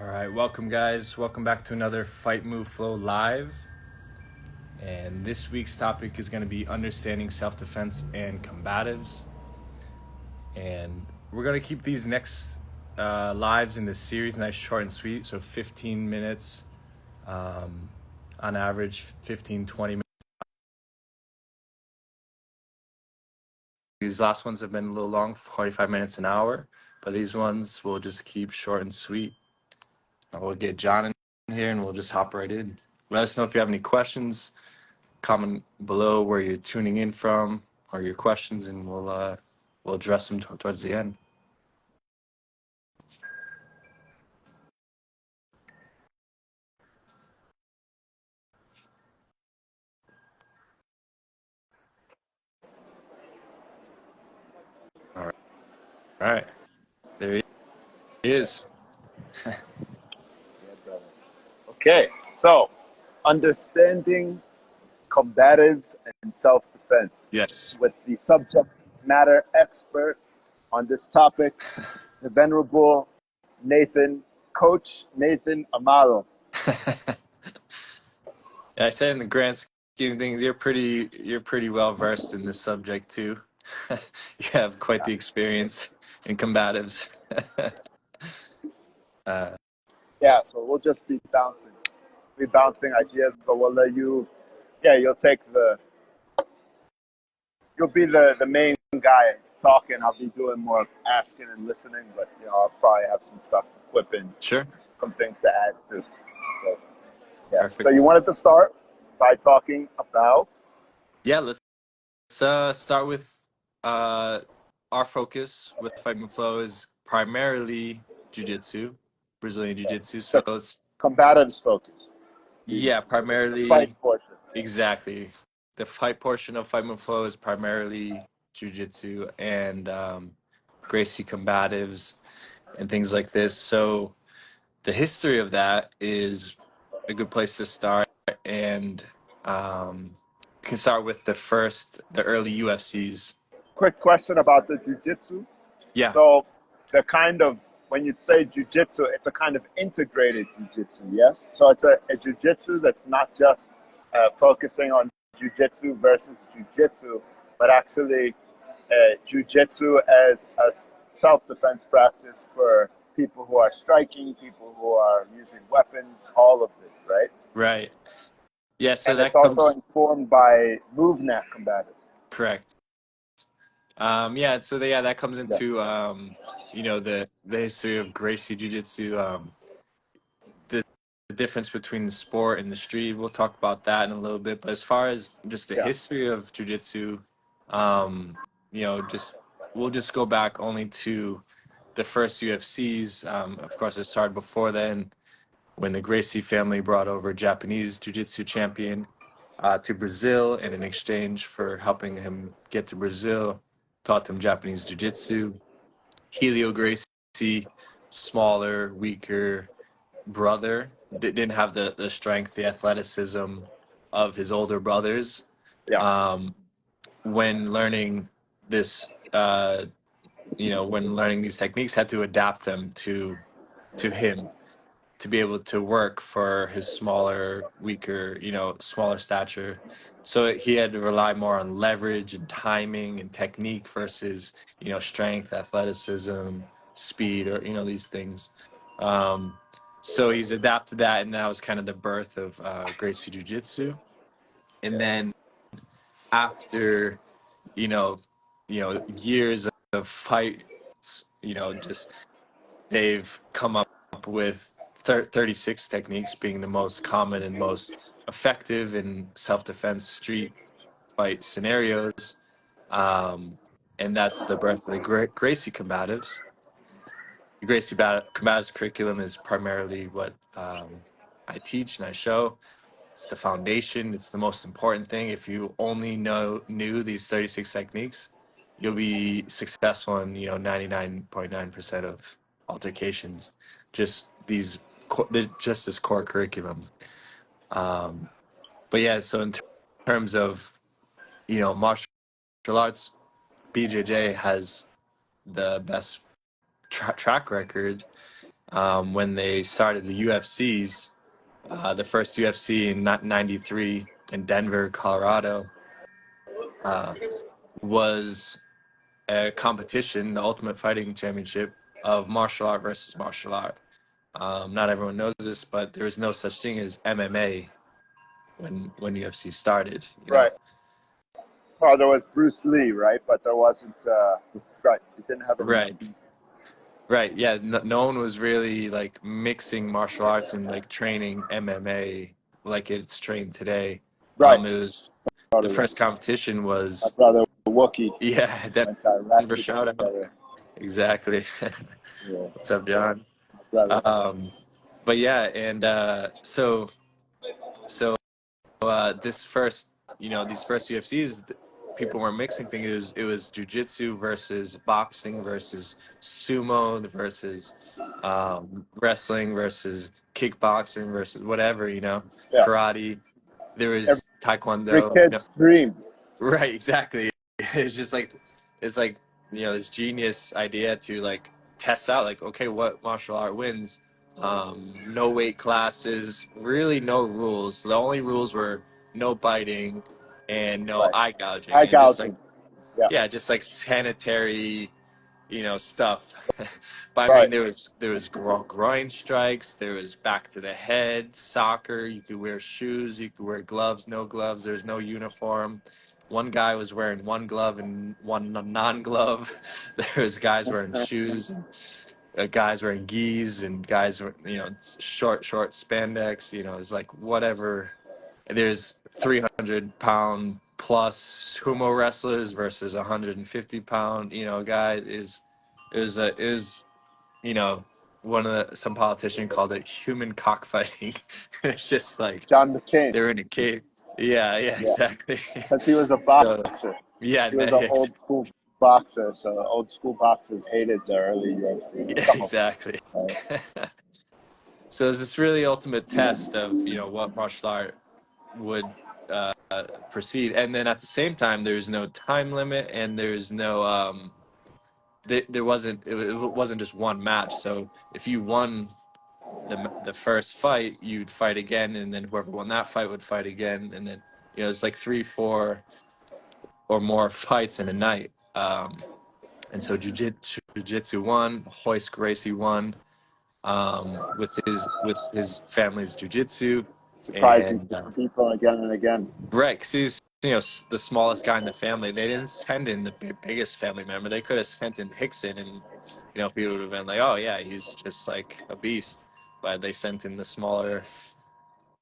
All right, welcome guys. Welcome back to another Fight Move Flow live. And this week's topic is going to be understanding self-defense and combatives. And we're going to keep these next lives in this series nice, short, and sweet. So 15 minutes on average, 15, 20 minutes. These last ones have been a little long, 45 minutes an hour. But these ones we'll just keep short and sweet. We'll get John in here and we'll just hop right in. Let us know if you have any questions. Comment below where you're tuning in from or your questions, and we'll address them towards the end. All right. There he is. Okay, so understanding combatives and self-defense. Yes. With the subject matter expert on this topic, the venerable Coach Nathan Amado. Yeah, I said in the grand scheme of things, you're pretty well versed in this subject too. You have quite the experience in combatives. Yeah, so we'll just be bouncing ideas, but we'll let you. Yeah, you'll be the main guy talking. I'll be doing more asking and listening, but I'll probably have some stuff to whip in. Sure. Some things to add to. So yeah. Perfect. So you wanted to start by talking about. Yeah, let's start with our focus with Fight and Flow is primarily jiu-jitsu, Brazilian jiu-jitsu. So it's combatives focus. primarily fight portion. Exactly. The fight portion of Fight and Flow is primarily jiu-jitsu and Gracie combatives and things like this. So the history of that is a good place to start, and you can start with the early UFCs. Quick question about the jiu-jitsu. Yeah. So when you say jiu-jitsu, it's a kind of integrated jiu-jitsu, yes? So it's a jiu-jitsu that's not just focusing on jiu-jitsu versus jiu-jitsu, but actually jiu-jitsu as a self-defense practice for people who are striking, people who are using weapons, all of this, right? Right. Yeah, so and that it's also comes informed by MoveNet combatives. correct. That comes into the history of Gracie Jiu-Jitsu, the difference between the sport and the street. We'll talk about that in a little bit. But as far as just the history of Jiu-Jitsu, we'll just go back only to the first UFCs. Of course, it started before then when the Gracie family brought over a Japanese Jiu-Jitsu champion to Brazil, and in exchange for helping him get to Brazil, taught them Japanese Jiu-Jitsu. Helio Gracie, smaller, weaker brother, didn't have the strength, the athleticism of his older brothers. When learning this, when learning these techniques, had to adapt them to him to be able to work for his smaller, weaker, smaller stature. So he had to rely more on leverage and timing and technique versus, strength, athleticism, speed, or, these things. So he's adapted that, and that was kind of the birth of Gracie Jiu-Jitsu. And then after, years of fights, just they've come up with 36 techniques being the most common and most effective in self-defense street fight scenarios. And that's the birth of the Gracie combatives. The Gracie combatives curriculum is primarily what I teach and I show. It's the foundation. It's the most important thing. If you only knew these 36 techniques, you'll be successful in 99.9% of altercations. Just this core curriculum. But yeah, so in terms of martial arts, BJJ has the best track record when they started the UFCs. The first UFC in '93 in Denver, Colorado, uh, was a competition, the Ultimate Fighting Championship of martial art versus martial art. Not everyone knows this, but there was no such thing as MMA when UFC started. You know, Right. Well, there was Bruce Lee, right? But there wasn't. Right. It didn't have any. right, right, yeah. No one was really like mixing martial arts and like training MMA like it's trained today. Right. It was the Totally. first competition My was brother Wookie yeah, went to Iraq Denver shout out. together. Exactly. Yeah. What's up, John? My brother. Um, but yeah, and so this first, these first UFCs, people were mixing things. It was jujitsu versus boxing versus sumo versus wrestling versus kickboxing versus whatever, Yeah. karate. There was Every taekwondo, kid's dream. right, exactly. It's just like it's like this genius idea to like test out like okay what martial art wins. No weight classes, really no rules. The only rules were no biting and no Right. eye gouging Eye and just like gouging. Yeah. yeah, just like sanitary stuff. But I mean, Right. there was groin strikes, there was back to the head, soccer. You could wear shoes, you could wear gloves, no gloves. There's no uniform. One guy was wearing one glove and one non-glove. There was guys wearing shoes, and guys wearing gis, and guys were short spandex. It's like whatever. There's 300-pound plus sumo wrestlers versus 150-pound guy. Is you know one of some politician called it human cockfighting. It's just like John McCain. they're in a cave. Yeah, Yeah. exactly. Because he was a So boxer. yeah, He was an old school boxer. So old school boxers hated the early UFC. yeah, Some of exactly. them. Right? So it's this really ultimate test of what martial art would proceed, and then at the same time, there's no time limit, and there's no there wasn't it wasn't just one match. So if you won the first fight, you'd fight again, and then whoever won that fight would fight again, and then it's like 3, 4, or more fights in a night. And so jiu-jitsu won, Hoist Gracie won, with his family's jiu-jitsu, Surprising and people again and again. right, 'cause he's the smallest guy in the family. They didn't send in the biggest family member. They could have sent in Hickson, and people would have been like, "Oh yeah, he's just like a beast." But they sent in the smaller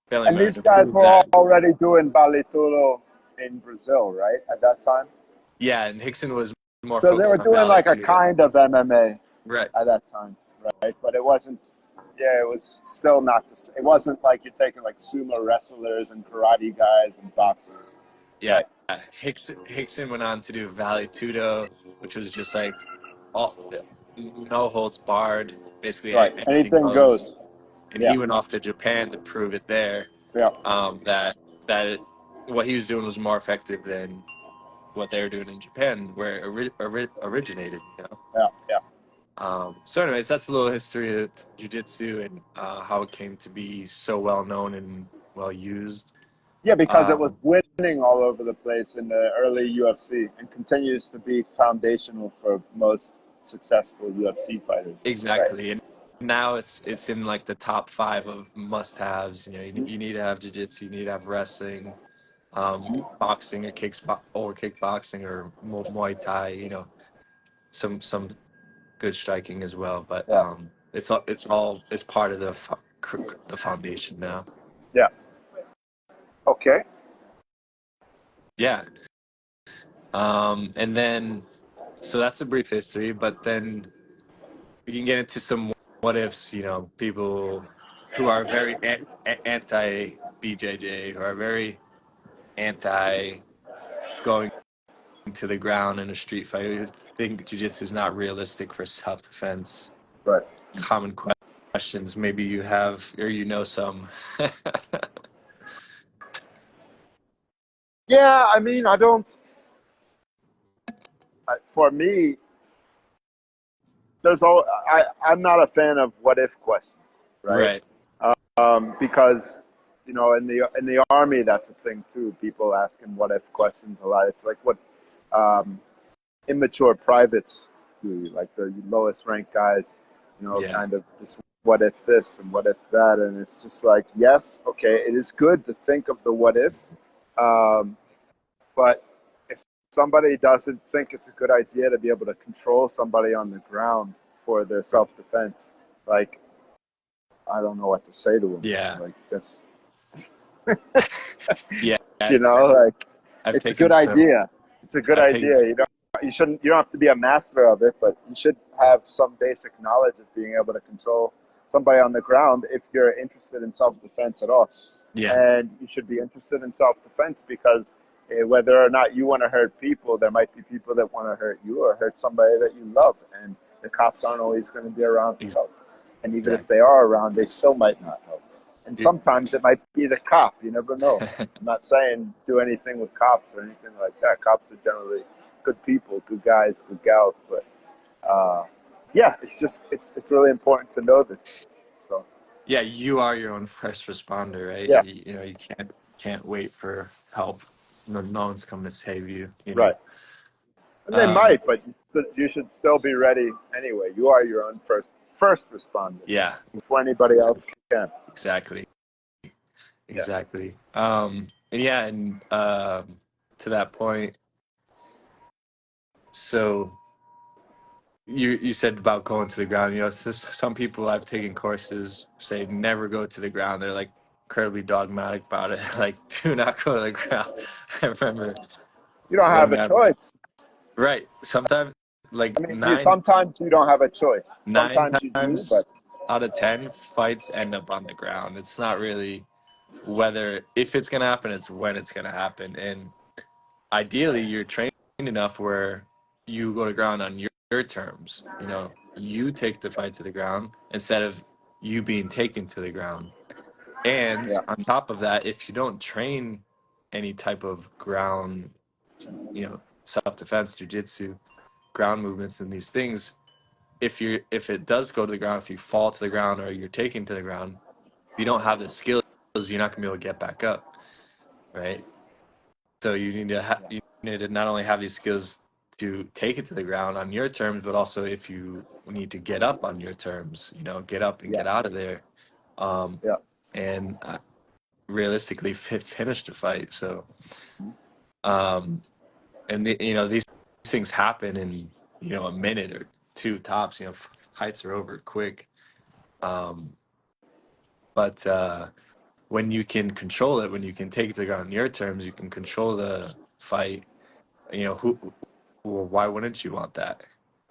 family And member these to guys prove were that. already doing Balituro in Brazil, right? At that time. Yeah, and Hickson was more So they focused were on doing Valley like a Tudo. kind of MMA Right. at that time, right? But it wasn't. Yeah, it was still not the. It wasn't like you're taking like sumo wrestlers and karate guys and boxers, Yeah. right? Hickson went on to do Valley Tudo, which was just like all no holds barred, basically Right. anything Anything goes. goes. And Yeah. he went off to Japan to prove it there. Yeah. What he was doing was more effective than what they were doing in Japan, where it originated. Yeah. Yeah. So, anyways, that's a little history of jiu-jitsu and how it came to be so well known and well used. Yeah, because it was Um, winning all over the place in the early UFC and continues to be foundational for most successful UFC fighters. Right. exactly, and now it's in like the top 5 of must-haves. You need to have jiu-jitsu, you need to have wrestling, boxing or kickboxing or Muay Thai. Some good striking as well, but Yeah. it's part of the foundation now. Yeah. Okay. Yeah. And then so that's a brief history, but then we can get into some what ifs. People who are very anti BJJ, who are very anti going to the ground in a street fight, who think jiu-jitsu is not realistic for self-defense. Right. Common questions. Maybe you have or some. Yeah, I mean, I don't. For me, there's all I'm not a fan of what if questions, right? Right. Because in the army, that's a thing too. People asking what if questions a lot. It's like what um, immature privates do, like the lowest ranked guys, Yeah. kind of this what if this and what if that, and it's just like, yes, okay, it is good to think of the what ifs, um, but if somebody doesn't think it's a good idea to be able to control somebody on the ground for their self defense, like, I don't know what to say to them. Yeah. Like this, Yeah. like, I've it's a good taken some. idea. It's a good I've taken. idea. You shouldn't. You don't have to be a master of it, but you should have some basic knowledge of being able to control somebody on the ground if you're interested in self defense at all. Yeah. And you should be interested in self defense because whether or not you want to hurt people, there might be people that want to hurt you or hurt somebody that you love, and the cops aren't always going to be around to help. And even if Exactly. they are around, they still might not help. And It- sometimes it might be the cop. You never know. I'm not saying do anything with cops or anything like that. Cops are generally good people, good guys, good gals. But yeah, it's really important to know this. So yeah, you are your own first responder, right? yeah, You can't wait for help. No one's coming to save you. right. And they Um, might, but you should still be ready anyway. You are your own first responder yeah, before anybody else can. exactly, Yeah. exactly. And yeah, and to that point, so you said about going to the ground. Some people I've taken courses say never go to the ground. They're like incredibly dogmatic about it. Like, do not go to the ground. I remember You don't have one a guy. choice. Right. Sometimes, like I mean, sometimes you don't have a choice. nine Sometimes you do, but times out of 10, fights end up on the ground. It's not really whether if it's gonna happen, it's when it's gonna happen. And ideally, you're trained enough where you go to ground on your terms. You take the fight to the ground instead of you being taken to the ground. And yeah, on top of that, if you don't train any type of ground, self-defense, jujitsu, ground movements, and these things, if it does go to the ground, if you fall to the ground or you're taken to the ground, if you don't have the skills, you're not gonna be able to get back up, right? So yeah, you need to not only have these skills to take it to the ground on your terms, but also if you need to get up on your terms, get up and yeah, get out of there, um, yeah, and realistically finish the fight. So, um, and these things happen in a minute or two tops. Fights are over quick. Um, but when you can control it, when you can take it to the ground on your terms, you can control the fight. Well, why wouldn't you want that?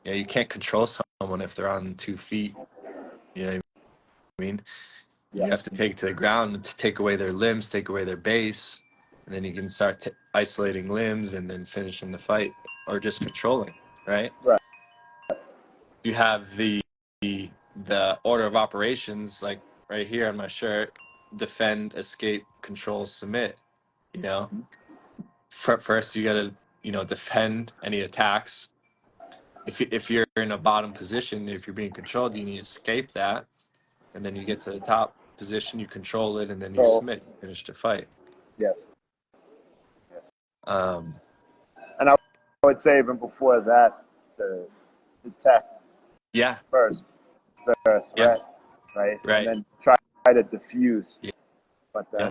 You can't control someone if they're on 2 feet. You know what I mean? yeah, You have to take it to the ground to take away their limbs, take away their base, and then you can start isolating limbs and then finishing the fight or just controlling, right? right, You have the order of operations like right here on my shirt: defend, escape, control, submit. You know, first you got to defend any attacks. If you're in a bottom position, if you're being controlled, you need to escape that, and then you get to the top position, you control it, and then you so submit, finish the fight. yes, yes. Um, And I would say even before that, the detect yeah, first, the yeah, threat, right, and right, then try to diffuse. yeah, But yeah,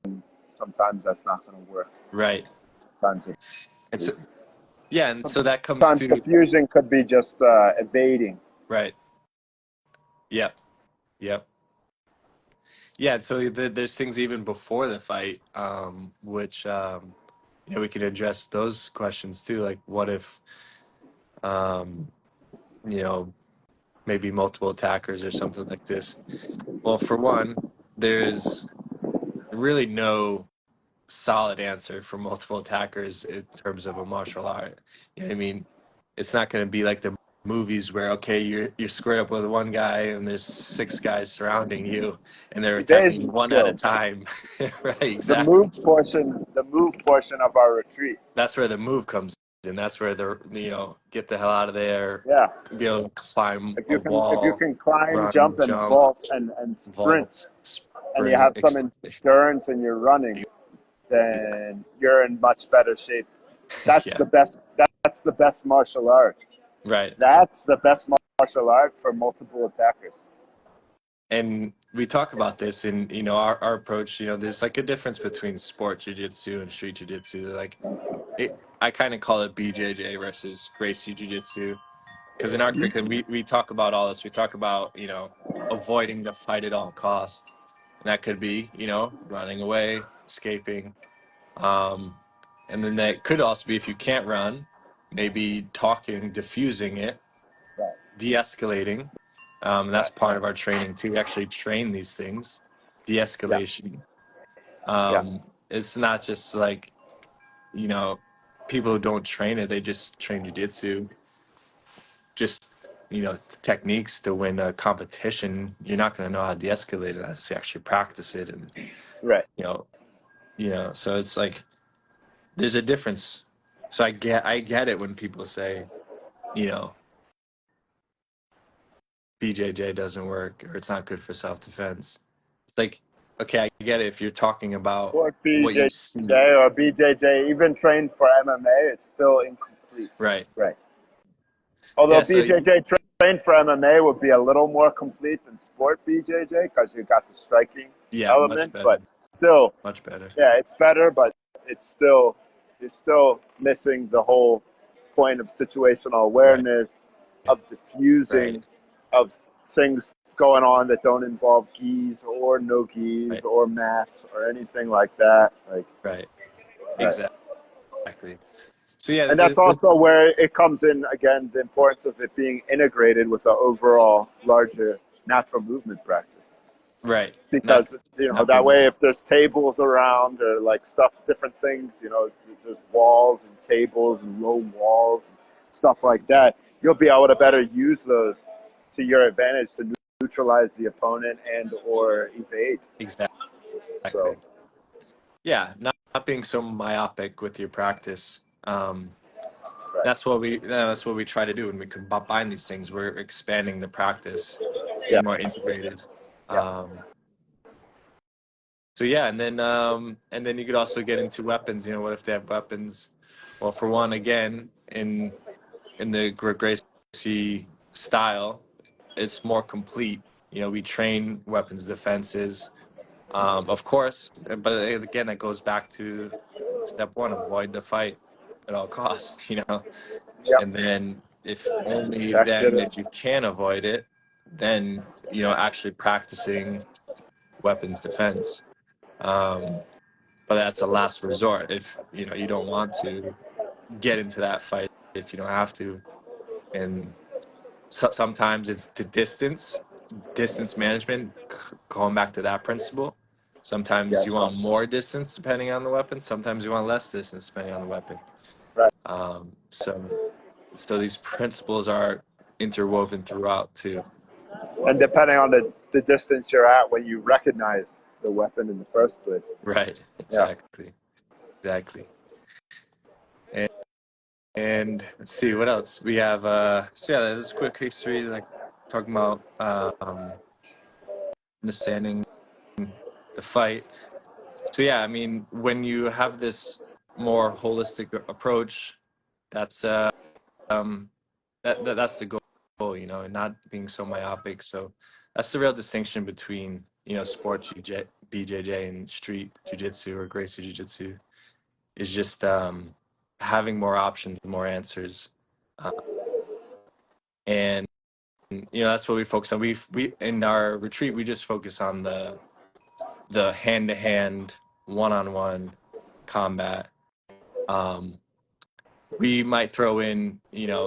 then sometimes that's not going to work. right. Sometimes it And so, is. yeah, and so that comes Sometimes to diffusion could be just evading. right. Yep, yep. Yeah, so there's things even before the fight, which we can address those questions too. Like, what if, um, you know, maybe multiple attackers or something like this? Well, for one, there's really no solid answer for multiple attackers in terms of a martial art. You know what I mean? It's not going to be like the movies where okay, you're squared up with one guy and there's six guys surrounding you and they're attacking you Evasion one at a skills. time. Right, exactly. The move portion of our retreat. That's where the move comes and that's where they're, get the hell out of there, Yeah. be able to climb If a you wall, can climb, run, jump, and jump, vault and sprint, vault, and you sprint, have some endurance in your running, then you're in much better shape. That's yeah, the best. That's the best martial art. right. That's the best martial art for multiple attackers. And we talk about this in, our approach, there's like a difference between sport jiu-jitsu and street jiu-jitsu. Like I kind of call it BJJ versus Gracie jiu-jitsu. Because in our curriculum, we talk about all this. We talk about, avoiding the fight at all costs. And that could be, running away, escaping. Um, and then that could also be, if you can't run, maybe talking, diffusing it, Right. de-escalating. And that's Right. part of our training too. We actually train these things, Yeah. de-escalation. Yeah. It's not just like, people who don't train it, they just train jiu-jitsu. Just, techniques to win a competition. You're not going to know how to de-escalate it unless you actually practice it. And, Right. you know, so it's like, there's a difference. So I get it when people say, you know, BJJ doesn't work or it's not good for self-defense. It's like, okay, I get it if you're talking about Or what you BJJ see. or BJJ, even trained for MMA, it's still incomplete. Right. Right. Although Yeah. So BJJ trained for MMA would be a little more complete than sport BJJ because you got the striking yeah, much element, better. but still, Much better. yeah, it's better, but it's still you're still missing the whole point of situational Right. awareness, of Right. diffusing, of things going on that don't involve gis or no gis Right. or mats or anything like that. Like, Right. right. Exactly. So yeah, And that's also where it comes in again, the importance of it being integrated with the overall larger natural movement practice. right. Not Because that being way, if there's tables around or like stuff, different things, there's walls and tables and low walls and stuff like that, you'll be able to better use those to your advantage to neutralize the opponent and or evade. So exactly. Yeah, not being so myopic with your practice. right. That's what we try to do when we combine these things. We're expanding the practice, Yeah. being more integrated. Yeah. So yeah, and then you could also get into weapons. What if they have weapons? Well, for one, again, in the Gracie style, it's more complete. We train weapons defenses, of course, but again, that goes back to step one: avoid the fight at all costs. Yeah. And then Back to if you can avoid it, then actually practicing weapons defense. But that's a last resort if you don't want to get into that fight, if you don't have to. And sometimes it's the distance management, going back to that principle. Sometimes yeah. you want more distance depending on the weapon. Sometimes you want less distance depending on the weapon. Right. So these principles are interwoven throughout too. And depending on the distance you're at when you recognize the weapon in the first place. Right. Yeah. Exactly. And let's see what else we have. So yeah, this is quick history, like talking about understanding the fight. So yeah, I mean, when you have this more holistic approach, that's that's the goal, and not being so myopic. So that's the real distinction between sport BJJ and street jiu-jitsu or Gracie jiu-jitsu, is just having more options, more answers, uh, and that's what we focus on. We in our retreat we just focus on the hand-to-hand, one-on-one combat. Um, we might throw in,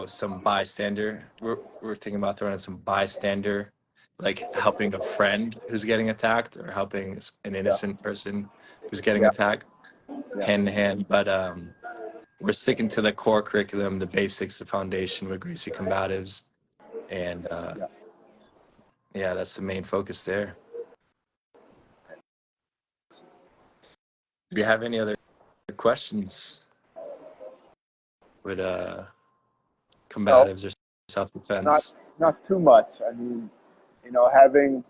some bystander. We're thinking about throwing in some bystander, like helping a friend who's getting attacked or helping an Yeah. innocent person who's getting Yeah. attacked, Yeah. hand to hand. But we're sticking to the core curriculum, the basics, the foundation with Gracie Combatives, and Yeah. yeah, that's the main focus there. Do you have any other questions? with No, combatives or not self-defense? not too much. I mean, having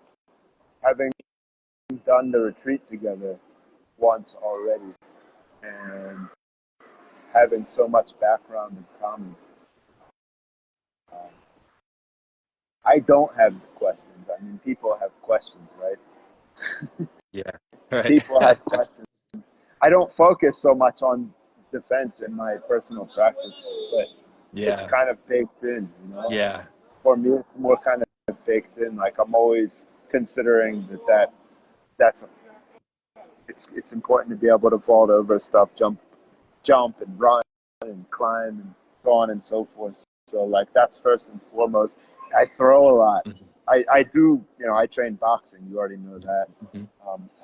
done the retreat together once already, and having so much background in common, um, I don't have the questions. I mean, people have questions, right? Yeah. Right. People have questions. I don't focus so much on defense in my personal practice, but it's Yeah. kind of baked in, you know. Yeah. For me, it's more kind of baked in. Like I'm always considering that's it's important to be able to vault over stuff, jump and run and climb and so on and so forth. So like that's first and foremost. I throw a lot. Mhm. I do, you know, I train boxing. You already know that. Mhm.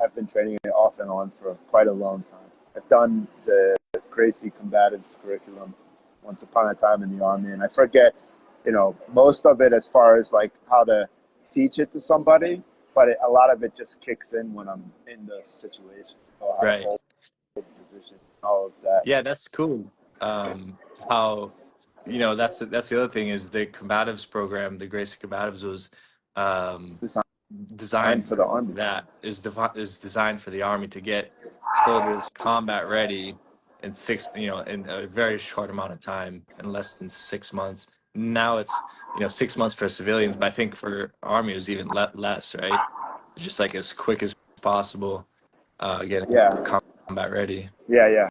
I've been training it off and on for quite a long time. I've done the crazy combatives curriculum once upon a time in the army, and I forget, you know, most of it as far as like how to teach it to somebody, but a lot of it just kicks in when I'm in the situation. So how to Right. hold the position, all of that. Yeah, that's cool. How, that's the other thing is the combatives program, the Gracie Combatives was um, Designed designed for for the army. that, is designed for the army to get soldiers combat ready in in a very short amount of time, in less than 6 months. Now it's 6 months for civilians, but I think for army it was even less, right? Just like as quick as possible, getting Yeah, combat ready. yeah.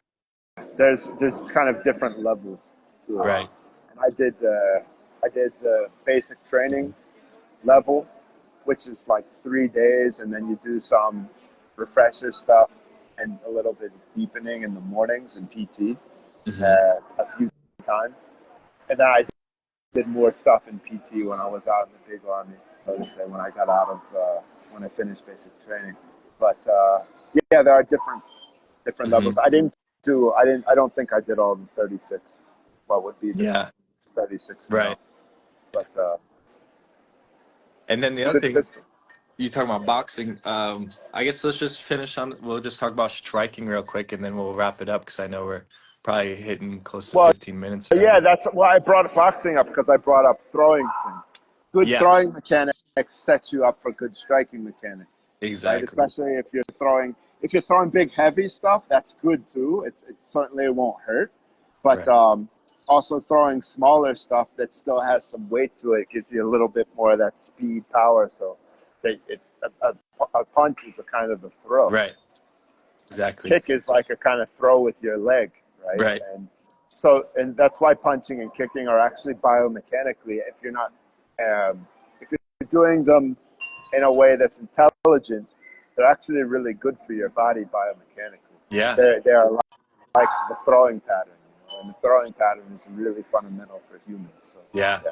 There's kind of different levels to it. Right. And I did the basic Hmm. training level, which is like 3 days, and then you do some refresher stuff and a little bit of deepening in the mornings in PT Hmm. a few times, and then I did more stuff in PT when I was out in the big army, so to say, when I got out of when I finished basic training. But yeah, there are different Hmm. levels. I don't think I did all the 36. What would be the Yeah. 36 now? Right. But And then the other good thing, system. you talking about boxing. I guess let's just finish on. We'll just talk about striking real quick, and then we'll wrap it up because I know we're probably hitting close to Well, 15 minutes yeah, already. that's why I brought boxing up because I brought up throwing things. Good Yeah. throwing mechanics sets you up for good striking mechanics, right? Exactly. Especially if you're throwing big heavy stuff, that's good too. It certainly won't hurt, but Right. also throwing smaller stuff that still has some weight to it gives you a little bit more of that speed power. So it's a punch is a kind of a throw. Right. Exactly. Kick is like a kind of throw with your leg, right? Right. And that's why punching and kicking are actually biomechanically, if you're not, if you're doing them in a way that's intelligent, they're actually really good for your body biomechanically. Yeah. They are like the throwing pattern, you know, and the throwing pattern is really fundamental for humans. So, Yeah. yeah.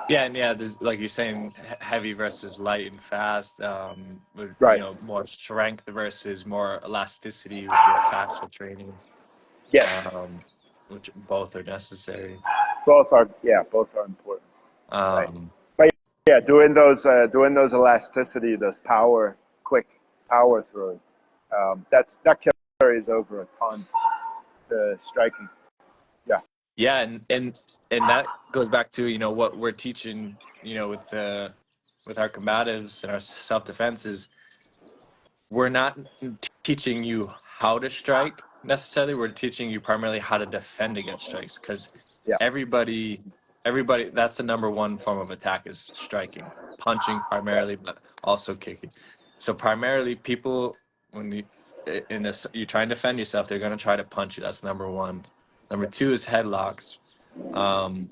Yeah, and yeah, there's like you're saying, heavy versus light and fast. With, Right. more strength versus more elasticity with your fascia training. Yes. Um, which both are necessary. Both are important. Right. Um, But yeah, doing those elasticity, those quick power throws. That carries over a ton to striking. Yeah. yeah, and that goes back to what we're teaching, with our combatives and our self defenses. We're not teaching you how to strike necessarily. We're teaching you primarily how to defend against strikes because Yeah. everybody, everybody, that's the number one form of attack is striking, punching Right. primarily, but also kicking. So primarily, people when you try and defend yourself, they're going to try to punch you. That's number one. Number two is headlocks. Um,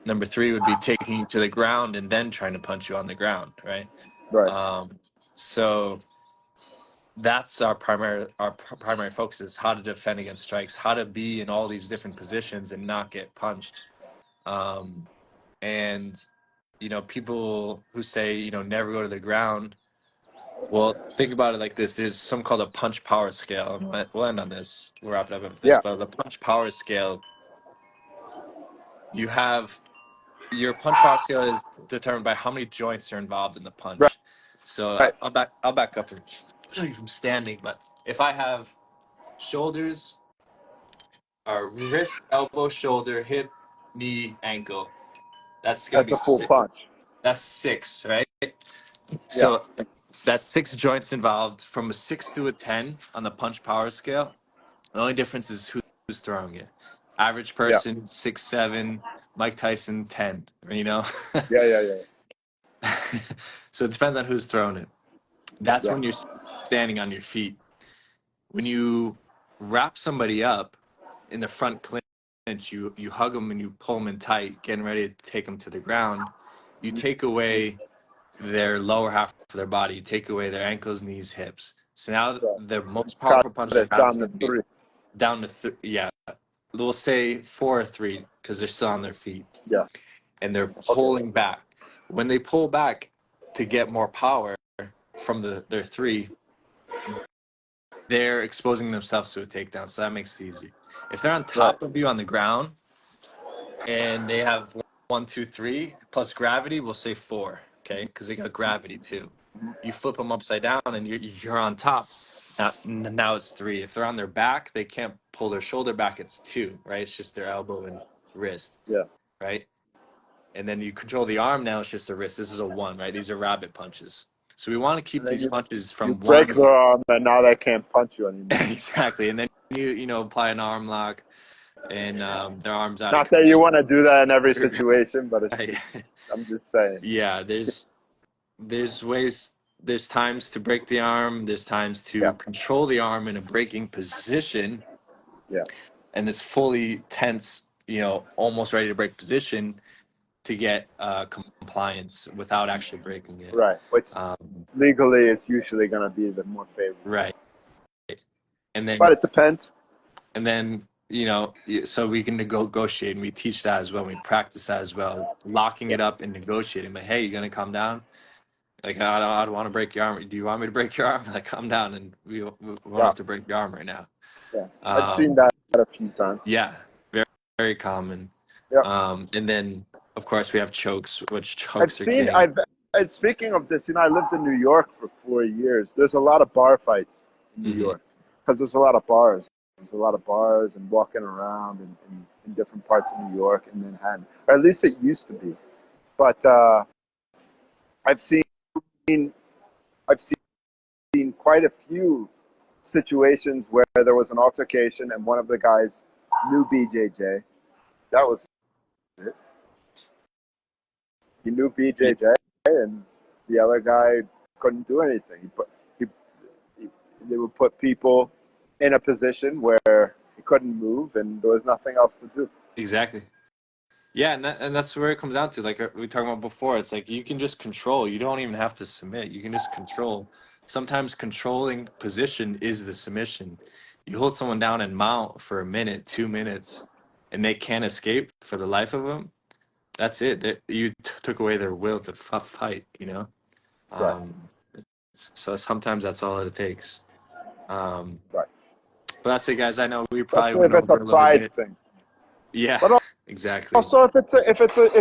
Number three would be taking you to the ground and then trying to punch you on the ground, right? Right. So that's our primary focus is how to defend against strikes, how to be in all these different positions and not get punched. And people who say never go to the ground. Well, think about it like this: there's something called a punch power scale. And we'll end on this. We'll wrap it up with this. Yeah. But the punch power scale, you have your punch power scale is determined by how many joints are involved in the Right. punch. So Right. I'll back up and show you from standing. But if I have shoulders wrist, elbow, shoulder, hip, knee, ankle. That's gonna That's be a full six. punch. That's six, right? Yeah, So that's six joints involved from a 6 to a 10 on the punch power scale. The only difference is who's throwing it. Average yeah, person 6'7", Mike Tyson 10. You know, yeah. so it depends on who's throwing it. That's Yeah. when you're standing on your feet. When you wrap somebody up in the front clinch, you hug them and you pull them in tight, getting ready to take them to the ground. You take away their lower half of their body. You take away their ankles, knees, hips. So now So the most cut powerful punch they it have is down to going to be three. down to yeah. We'll say 4 or 3 because they're still on their feet Yeah. and they're Okay. pulling back. When they pull back to get more power from their three, they're exposing themselves to a takedown. So that makes it easy. If they're on Right. top of you on the ground and they have 1, 2, 3 plus gravity, we'll say 4. Okay, because they got gravity too. You flip them upside down and you're on top. Now it's 3. If they're on their back, they can't pull their shoulder back. It's 2, right? It's just their elbow and wrist, Yeah. right? And then you control the arm. Now it's just the wrist. This is a 1, right? These are rabbit punches. So we want to keep And then these punches you from break ones. their arm, and now they can't punch you anymore. Exactly. And then you apply an arm lock and their arm's out of Not that you commission. want to do that in every situation, but it's Right. just, I'm just saying. Yeah, there's ways, there's times to break the arm, there's times Yeah. to control the arm in a breaking position, Yeah. and this fully tense, almost ready to break position to get compliance without actually breaking it. Right. Which Um, legally is usually going to be the more favorable. right. And But then it depends. so we can negotiate, and we teach that as well. We practice that as well, locking Yeah. it up and negotiating. But hey, you're gonna calm down. Like I don't want to break your arm. Do you want me to break your arm? Like calm down, and we won't Yeah. have to break your arm right now. Yeah. I've seen Um, that a few times. yeah, very very common. Yeah. And then of course we have chokes, which I've chokes are seen. king. Speaking of this, I lived in New York for 4 years. There's a lot of bar fights in New Hmm. York because there's a lot of bars. There's a lot of bars and walking around in different parts of New York and Manhattan, or at least it used to be. But I've seen I've seen quite a few situations where there was an altercation and one of the guys knew BJJ. That was it. He knew BJJ, and the other guy couldn't do anything. He, he, they would put people in a position where he couldn't move, and there was nothing else to do. Exactly. Yeah, and that's where it comes down to. Like we were talking about before, it's like you can just control. You don't even have to submit. You can just control. Sometimes controlling position is the submission. You hold someone down and mount for a minute, 2 minutes, and they can't escape for the life of them. That's it. You took away their will to fight. Right, Um, so sometimes that's all it takes. Um, right. but that's it, guys. I know we probably Especially if went it's a over a little pride bit. thing. Yeah, But exactly. also, if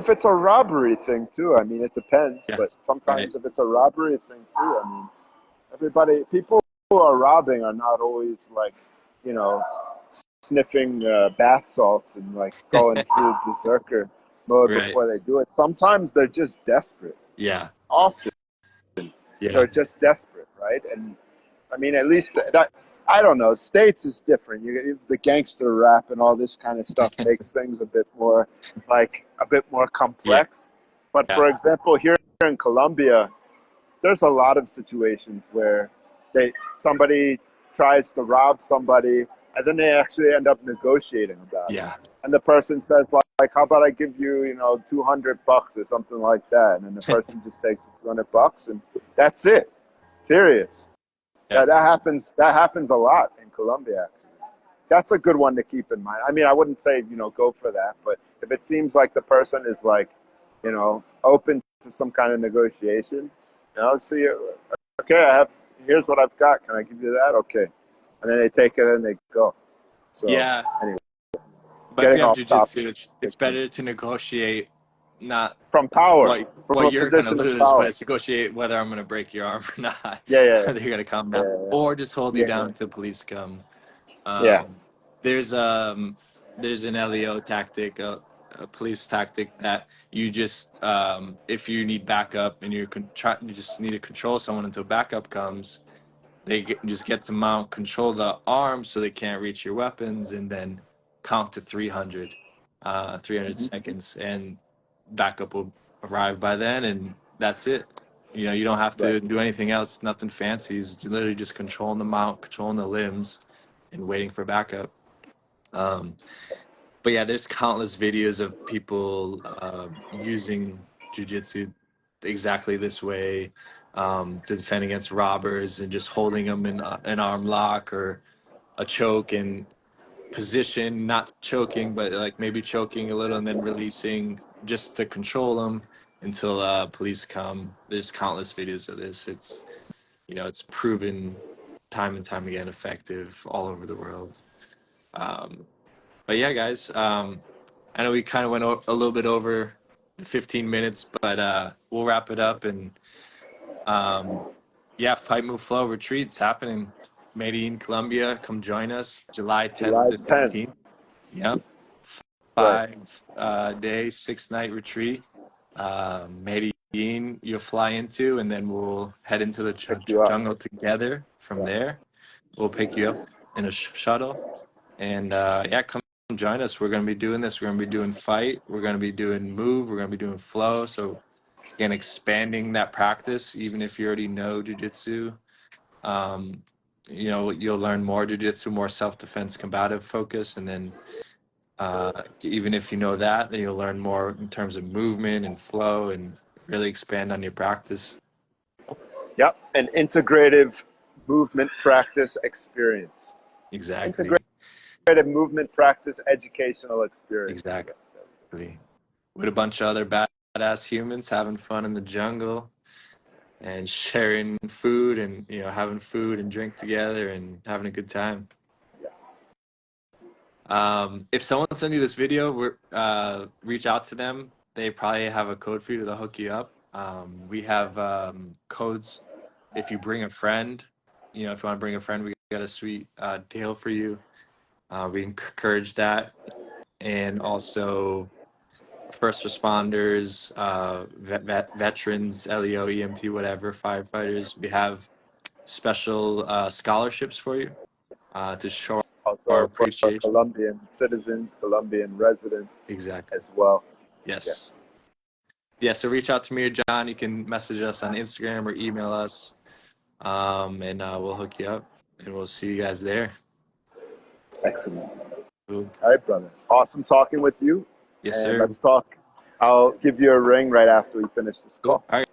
it's a robbery thing too. I mean, it depends. Yeah, But right. sometimes if it's a robbery thing too, I mean, people who are robbing are not always like, you know, sniffing bath salts and like going through berserker mode Right. before they do it. Sometimes they're just desperate. Yeah. Often Yeah. they're just desperate, right? And I mean, at least that I don't know. States is different. The gangster rap and all this kind of stuff makes things a bit more Yeah. complex. But Yeah. for example, here in Colombia, there's a lot of situations where somebody tries to rob somebody and then they actually end up negotiating about it. Yeah. And the person says like how about I give you, $200 or something like that, and then the person just takes $200 and that's it. Serious. Yeah. That happens a lot in Colombia actually. That's a good one to keep in mind. I mean, I wouldn't say, go for that, but if it seems like the person is like, open to some kind of negotiation, see, okay, here's what I've got. Can I give you that? Okay. And then they take it and they go. So Yeah. anyway, But if you getting have off topic. jujitsu, it's better to negotiate not From power, from what a you're gonna position of lose, but power. it's negotiate whether I'm gonna break your arm or not. Yeah, yeah, Whether you're gonna calm down yeah, or just hold you yeah, yeah, down till police come. yeah. There's there's an LEO tactic, a police tactic that you just if you need backup and you just need to control someone until backup comes, just get to mount, control the arms so they can't reach your weapons, and then count to 300, 300 Mm-hmm. seconds, and backup will arrive by then, and that's it. You know, you don't have Right. to do anything else, nothing fancy. It's literally just controlling the mount, controlling the limbs, and waiting for backup. Um, but yeah, there's countless videos of people using jujitsu exactly this way to defend against robbers and just holding them in an arm lock or a choke and position, not choking, but like maybe choking a little and then releasing just to control them until police come. There's countless videos of this. It's, you know, it's proven time and time again effective all over the world. Um, but yeah, guys, I know we kind of went a little bit over the 15 minutes, but we'll wrap it up. And yeah, Fight Move Flow retreat's happening. Medellin, Colombia. Come join us July 10th July to 10th. 15th. Yep. Right. 5 day, 6 night retreat. Medellin, you'll fly into, and then we'll head into the Pick you up. jungle together from Yeah. there. We'll pick you up in a shuttle. And yeah, come join us. We're going to be doing this. We're going to be doing fight. We're going to be doing move. We're going to be doing flow. So again, expanding that practice, even if you already know jujitsu, you know, you'll learn more jujitsu, more self-defense, combative focus. And then even if you know that, then you'll learn more in terms of movement and flow and really expand on your practice. Yep. An integrative movement practice experience. Exactly. Integrative movement practice educational experience. Exactly. Yes. With a bunch of other badass humans having fun in the jungle and sharing food and, you know, having food and drink together and having a good time. Yes. If someone sends you this video, reach out to them. They probably have a code for you to hook you up. We have codes if you bring a friend. You know, if you want to bring a friend, we got a sweet deal for you. We encourage that. And also first responders, veterans, LEO, EMT, whatever, firefighters. We have special scholarships for you to show our Also for appreciation. Colombian citizens, Colombian residents Exactly. as well. Yes. Yes. Yeah, so reach out to me or John. You can message us on Instagram or email us, and we'll hook you up, and we'll see you guys there. Excellent. Cool. All right, brother. Awesome talking with you. Yes, And sir. let's talk. I'll give you a ring right after we finish this Cool. call. All right,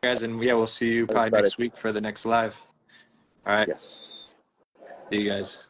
guys, and yeah, we'll see you probably next week for the next live. All right. Yes. See you guys.